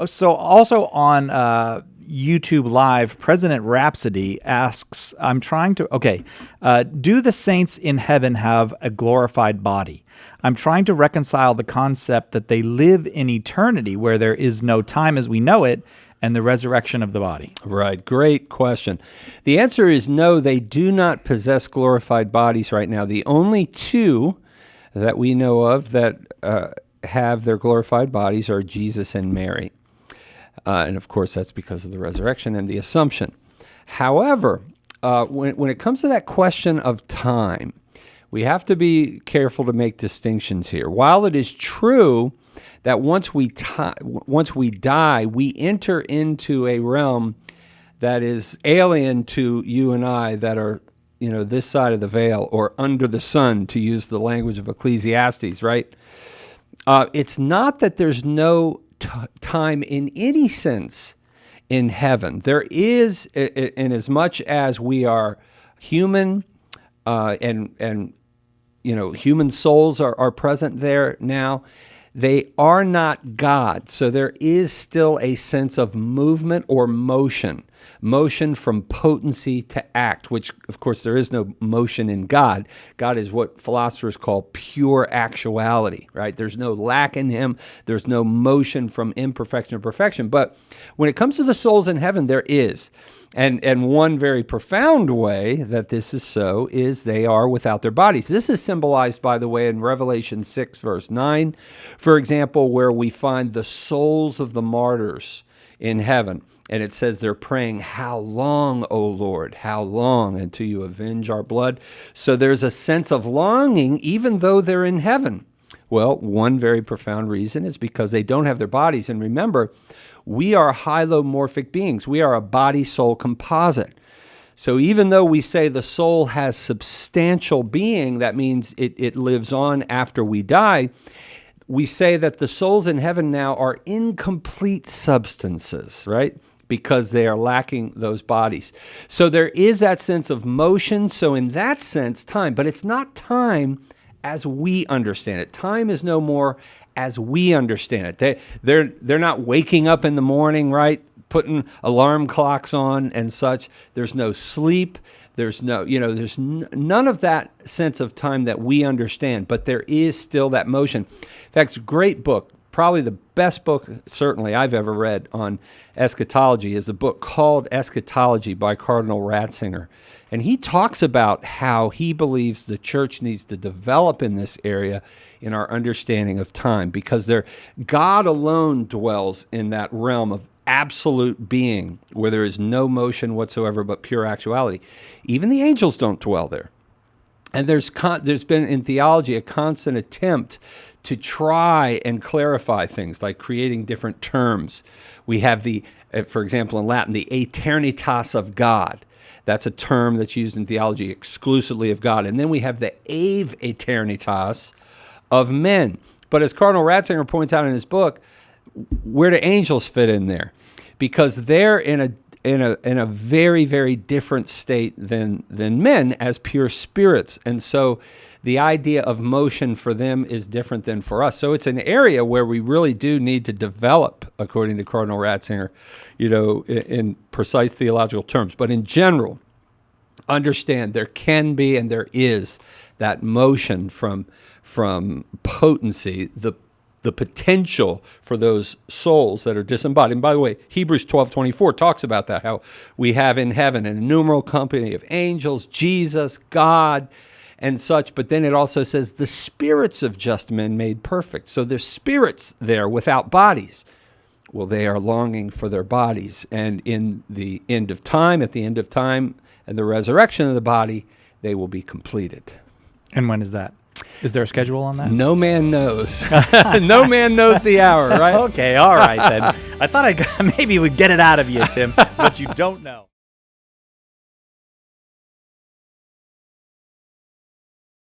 So also on YouTube Live, President Rhapsody asks, do the saints in heaven have a glorified body? I'm trying to reconcile the concept that they live in eternity where there is no time as we know it and the resurrection of the body. Right. Great question. The answer is no, they do not possess glorified bodies right now. The only two that we know of that have their glorified bodies are Jesus and Mary. And of course, that's because of the resurrection and the assumption. However, when it comes to that question of time, we have to be careful to make distinctions here. While it is true that once we die, we enter into a realm that is alien to you and I that are, this side of the veil or under the sun, to use the language of Ecclesiastes, right? It's not that there's no time in any sense in heaven. There is, in as much as we are human, and human souls are present there now. They are not God. So there is still a sense of movement or motion from potency to act, which, of course, there is no motion in God. God is what philosophers call pure actuality, right? There's no lack in him. There's no motion from imperfection to perfection. But when it comes to the souls in heaven, there is. And one very profound way that this is so is they are without their bodies. This is symbolized, by the way, in Revelation 6, verse 9, for example, where we find the souls of the martyrs in heaven. And it says they're praying, "How long, O Lord? How long until you avenge our blood?" So there's a sense of longing even though they're in heaven. Well, one very profound reason is because they don't have their bodies. And remember, we are hylomorphic beings. We are a body-soul composite. So even though we say the soul has substantial being, that means it lives on after we die, we say that the souls in heaven now are incomplete substances, right? Because they are lacking those bodies. So there is that sense of motion. So in that sense, time. But it's not time as we understand it. Time is no more as we understand it. They're not waking up in the morning, right? Putting alarm clocks on and such. There's no sleep. There's no, there's none of that sense of time that we understand, but there is still that motion. In fact, it's a great book. Probably the best book, certainly, I've ever read on eschatology is a book called Eschatology by Cardinal Ratzinger. And he talks about how he believes the church needs to develop in this area in our understanding of time, because God alone dwells in that realm of absolute being where there is no motion whatsoever but pure actuality. Even the angels don't dwell there. And there's been in theology a constant attempt to try and clarify things, like creating different terms. We have for example, in Latin, the aeternitas of God. That's a term that's used in theology exclusively of God. And then we have the ave aeternitas of men. But as Cardinal Ratzinger points out in his book, where do angels fit in there? Because they're in a very, very different state than men as pure spirits. And so the idea of motion for them is different than for us. So it's an area where we really do need to develop, according to Cardinal Ratzinger, in precise theological terms. But in general, understand there can be and there is that motion from potency, the potential for those souls that are disembodied. And by the way, Hebrews 12:24 talks about that, how we have in heaven an innumerable company of angels, Jesus, God, and such. But then it also says the spirits of just men made perfect. So there's spirits there without bodies. Well, they are longing for their bodies. And in the end of time, at the end of time and the resurrection of the body, they will be completed. And when is that? Is there a schedule on that? No man knows. No man knows the hour, right? Okay, all right then. I thought maybe we'd get it out of you, Tim, but you don't know.